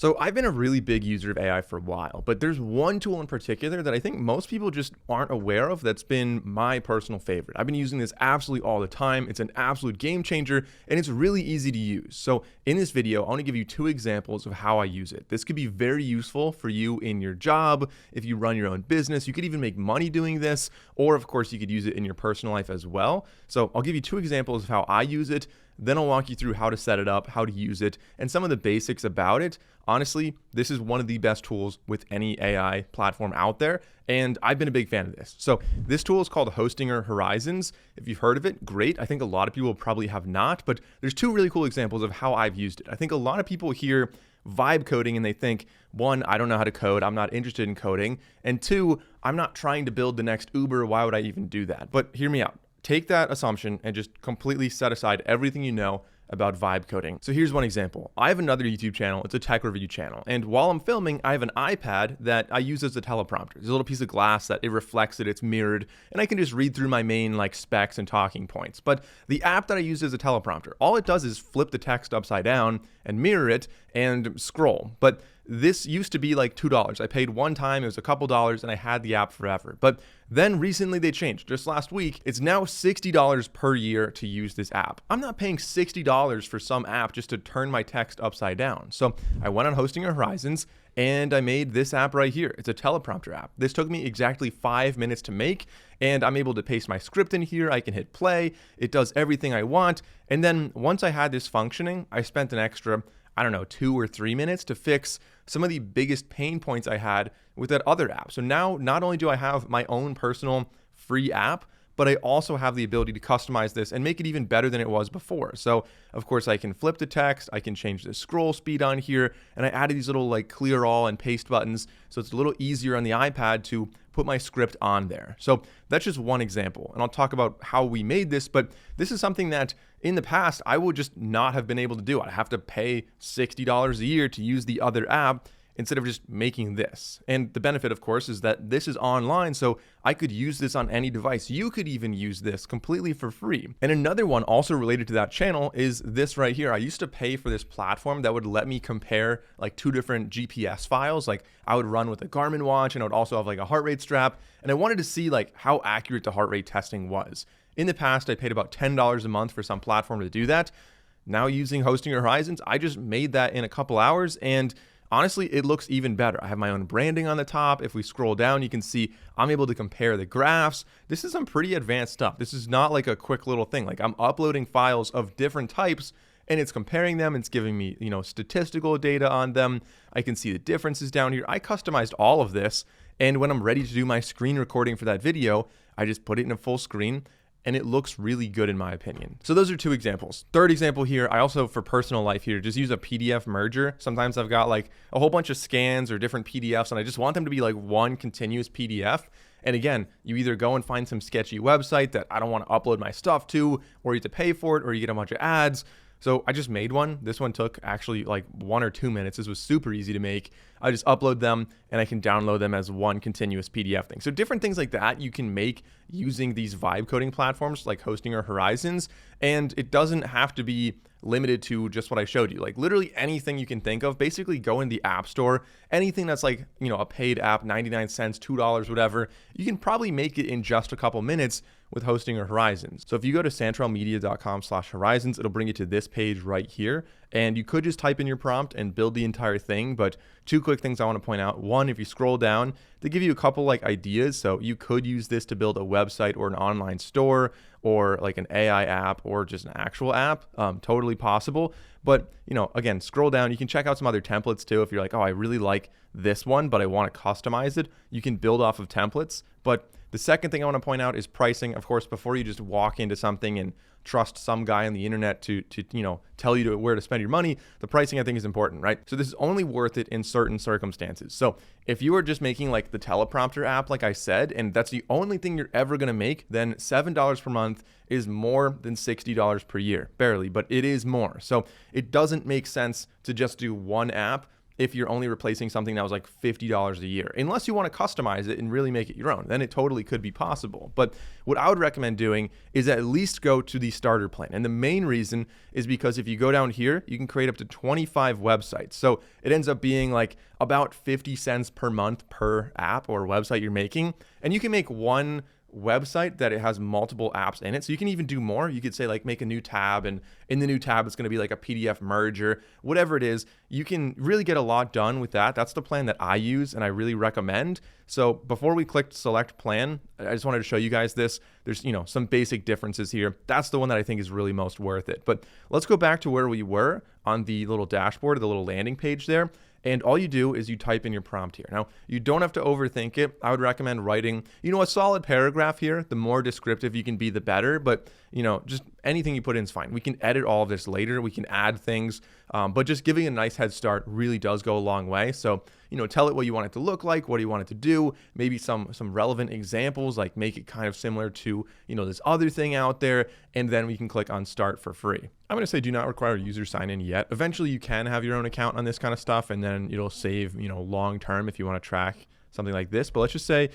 So I've been a really big user of AI for a while, but there's one tool in particular that I think most people just aren't aware of that's been my personal favorite. I've been using this absolutely all the time. It's an absolute game changer and it's really easy to use. So in this video, I want to give you two examples of how I use it. This could be very useful for you in your job, if you run your own business. You could even make money doing this, or of course you could use it in your personal life as well. So I'll give you two examples of how I use it. Then I'll walk you through how to set it up, how to use it, and some of the basics about it. Honestly, this is one of the best tools with any AI platform out there, and I've been a big fan of this. So this tool is called Hostinger Horizons. If you've heard of it, great. I think a lot of people probably have not, but there's two really cool examples of how I've used it. I think a lot of people hear vibe coding and they think, one, I don't know how to code, I'm not interested in coding, and two, I'm not trying to build the next Uber, why would I even do that? But hear me out. Take that assumption and just completely set aside everything you know about vibe coding. So here's one example. I have another YouTube channel. It's a tech review channel. And while I'm filming, I have an iPad that I use as a teleprompter. There's a little piece of glass that it reflects it, it's mirrored, and I can just read through my main specs and talking points. But the app that I use as a teleprompter, all it does is flip the text upside down and mirror it and scroll. But this used to be like $2. I paid one time, it was a couple dollars, and I had the app forever. But then recently they changed. Just last week, it's now $60 per year to use this app. I'm not paying $60 for some app just to turn my text upside down. So I went on Hostinger Horizons and I made this app right here. It's a teleprompter app. This took me exactly 5 minutes to make, and I'm able to paste my script in here. I can hit play. It does everything I want. And then once I had this functioning, I spent an extra 2 or 3 minutes to fix some of the biggest pain points I had with that other app. So now not only do I have my own personal free app, but I also have the ability to customize this and make it even better than it was before. So of course I can flip the text, I can change the scroll speed on here, and I added these little clear all and paste buttons. So it's a little easier on the iPad to put my script on there. So that's just one example. And I'll talk about how we made this, but this is something that in the past, I would just not have been able to do. I'd have to pay $60 a year to use the other app instead of just making this. And the benefit, of course, is that this is online, so I could use this on any device. You could even use this completely for free. And another one also related to that channel is this right here. I used to pay for this platform that would let me compare two different GPS files. I would run with a Garmin watch, and I would also have a heart rate strap. And I wanted to see how accurate the heart rate testing was. In the past, I paid about $10 a month for some platform to do that. Now using Hostinger Horizons, I just made that in a couple hours, and honestly, it looks even better. I have my own branding on the top. If we scroll down, you can see I'm able to compare the graphs. This is some pretty advanced stuff. This is not a quick little thing. I'm uploading files of different types and it's comparing them. It's giving me, statistical data on them. I can see the differences down here. I customized all of this. And when I'm ready to do my screen recording for that video, I just put it in a full screen. And it looks really good in my opinion. So those are two examples. Third example here, I also, for personal life here, just use a PDF merger. Sometimes I've got a whole bunch of scans or different PDFs, and I just want them to be one continuous PDF. And again, you either go and find some sketchy website that I don't want to upload my stuff to, or you have to pay for it, or you get a bunch of ads. So I just made one. This one took actually 1 or 2 minutes. This was super easy to make. I just upload them and I can download them as one continuous PDF thing. So different things like that you can make using these vibe coding platforms like Hostinger Horizons. And it doesn't have to be limited to just what I showed you. Literally anything you can think of, basically go in the app store, anything that's a paid app, 99 cents, $2, whatever, you can probably make it in just a couple minutes with Hostinger Horizons. So if you go to santrelmedia.com/horizons, it'll bring you to this page right here. And you could just type in your prompt and build the entire thing. But two quick things I want to point out. One, if you scroll down, they give you a couple ideas. So you could use this to build a website or an online store or an AI app or just an actual app. Totally possible. But, again, scroll down. You can check out some other templates too. If you're oh, I really like this one, but I want to customize it, you can build off of templates. But the second thing I want to point out is pricing. Of course, before you just walk into something and trust some guy on the internet to tell you where to spend your money, the pricing I think is important, right? So this is only worth it in certain circumstances. So if you are just making the teleprompter app, like I said, and that's the only thing you're ever going to make, then $7 per month is more than $60 per year, barely, but it is more. So it doesn't make sense to just do one app if you're only replacing something that was like $50 a year, unless you want to customize it and really make it your own. Then it totally could be possible. But what I would recommend doing is at least go to the starter plan. And the main reason is because if you go down here, you can create up to 25 websites. So it ends up being like about 50 cents per month per app or website you're making. And you can make one website that it has multiple apps in it. So you can even do more. You could say like make a new tab, and in the new tab it's going to be like a PDF merger, whatever it is. You can really get a lot done with that. That's the plan that I use and I really recommend. So before we click select plan, I just wanted to show you guys this. There's, some basic differences here. That's the one that I think is really most worth it. But let's go back to where we were on the little dashboard, the little landing page there. And all you do is you type in your prompt here. Now, you don't have to overthink it. I would recommend writing, a solid paragraph here. The more descriptive you can be, the better. But, just anything you put in is fine. We can edit all of this later. We can add things. But just giving a nice head start really does go a long way. So, tell it what you want it to look like. What do you want it to do? Maybe some relevant examples, like make it kind of similar to, this other thing out there. And then we can click on start for free. I'm going to say do not require a user sign in yet. Eventually you can have your own account on this kind of stuff, and then it'll save, long term if you want to track something like this. But let's just say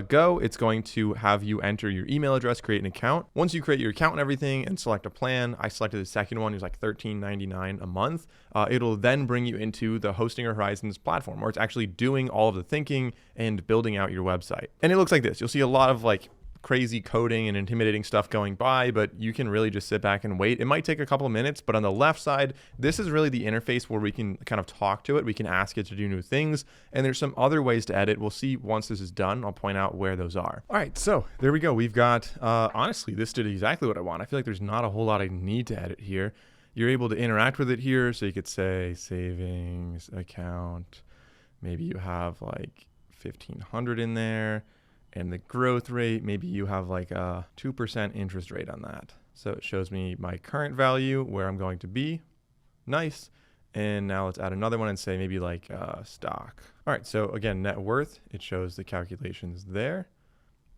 go. It's going to have you enter your email address, create an account. Once you create your account and everything and select a plan, I selected the second one. It was like $13.99 a month. It'll then bring you into the Hosting Horizons platform, where it's actually doing all of the thinking and building out your website. And it looks like this. You'll see a lot of like crazy coding and intimidating stuff going by, but you can really just sit back and wait. It might take a couple of minutes, but on the left side, this is really the interface where we can kind of talk to it. We can ask it to do new things, and there's some other ways to edit. We'll see once this is done. I'll point out where those are. All right, so there we go. We've got, honestly, this did exactly what I want. I feel like there's not a whole lot I need to edit here. You're able to interact with it here. So you could say savings account. Maybe you have like 1,500 in there. And the growth rate, maybe you have like a 2% interest rate on that. So it shows me my current value, where I'm going to be. Nice. And now let's add another one and say maybe like stock. All right, so again, net worth, it shows the calculations there.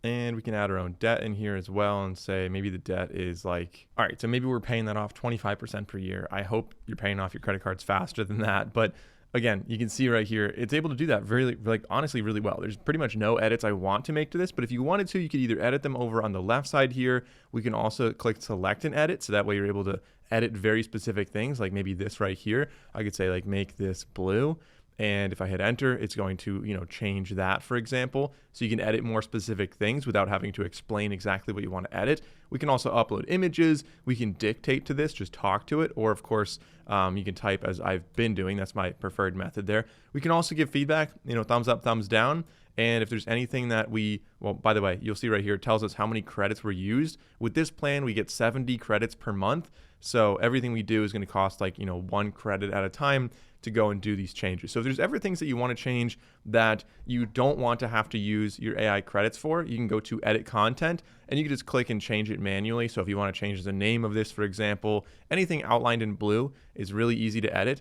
And we can add our own debt in here as well and say maybe the debt is like, all right, so maybe we're paying that off 25% per year. I hope you're paying off your credit cards faster than that. But again, you can see right here, it's able to do that very, honestly, really well. There's pretty much no edits I want to make to this, but if you wanted to, you could either edit them over on the left side here. We can also click select and edit, so that way you're able to edit very specific things, like maybe this right here. I could say like make this blue. And if I hit enter, it's going to, change that, for example. So you can edit more specific things without having to explain exactly what you want to edit. We can also upload images. We can dictate to this, just talk to it. Or of course, you can type as I've been doing. That's my preferred method there. We can also give feedback, thumbs up, thumbs down. And if there's anything that well, by the way, you'll see right here, it tells us how many credits were used. With this plan, we get 70 credits per month. So everything we do is going to cost like, 1 credit at a time to go and do these changes. So if there's ever things that you want to change that you don't want to have to use your AI credits for, you can go to edit content and you can just click and change it manually. So if you want to change the name of this, for example, anything outlined in blue is really easy to edit,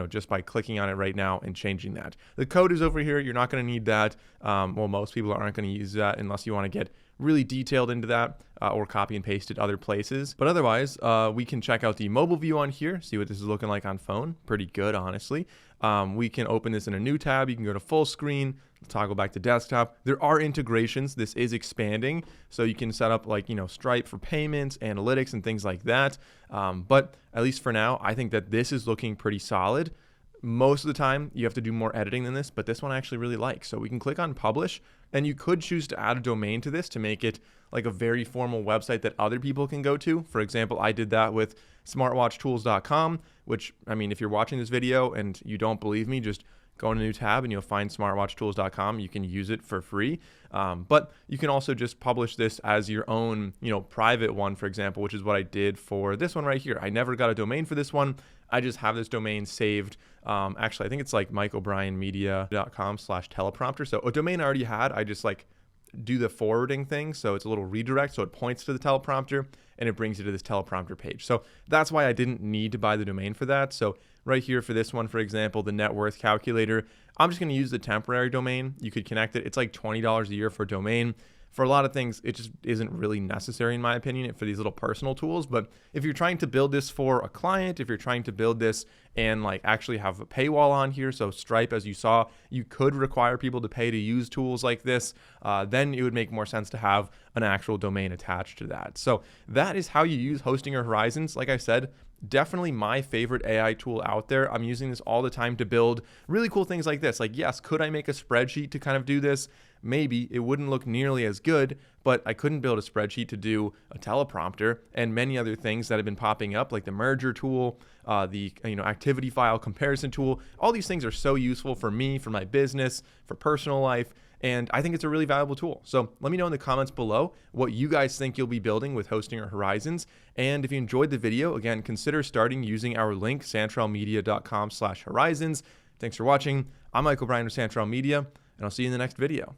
just by clicking on it right now and changing that. The code is over here. You're not going to need that. Well, most people aren't going to use that unless you want to get really detailed into that or copy and paste it other places. But otherwise, we can check out the mobile view on here, see what this is looking like on phone. Pretty good, honestly. We can open this in a new tab. You can go to full screen, toggle back to desktop. There are integrations. This is expanding. So you can set up like, Stripe for payments, analytics, and things like that. But at least for now, I think that this is looking pretty solid. Most of the time, you have to do more editing than this, but this one I actually really like. So we can click on publish, and you could choose to add a domain to this to make it like a very formal website that other people can go to. For example, I did that with smartwatchtools.com, which, if you're watching this video and you don't believe me, just go in a new tab and you'll find smartwatchtools.com. You can use it for free. But you can also just publish this as your own, private one, for example, which is what I did for this one right here. I never got a domain for this one. I just have this domain saved. Actually, I think it's like mikeobrienmedia.com/teleprompter. So a domain I already had, I just like do the forwarding thing. So it's a little redirect. So it points to the teleprompter and it brings you to this teleprompter page. So that's why I didn't need to buy the domain for that. So right here for this one, for example, the net worth calculator, I'm just going to use the temporary domain. You could connect it. It's like $20 a year for a domain. For a lot of things, it just isn't really necessary, in my opinion, for these little personal tools. But if you're trying to build this for a client, if you're trying to build this and like actually have a paywall on here, so Stripe, as you saw, you could require people to pay to use tools like this, then it would make more sense to have an actual domain attached to that. So that is how you use Hostinger Horizons. Like I said, definitely my favorite AI tool out there. I'm using this all the time to build really cool things like this. Like, yes, could I make a spreadsheet to kind of do this? Maybe. It wouldn't look nearly as good, but I couldn't build a spreadsheet to do a teleprompter and many other things that have been popping up, like the merger tool, the activity file comparison tool. All these things are so useful for me, for my business, for personal life. And I think it's a really valuable tool. So let me know in the comments below what you guys think you'll be building with Hostinger Horizons. And if you enjoyed the video, again, consider starting using our link, santrelmedia.com/horizons. Thanks for watching. I'm Michael Bryan of Santrel Media, and I'll see you in the next video.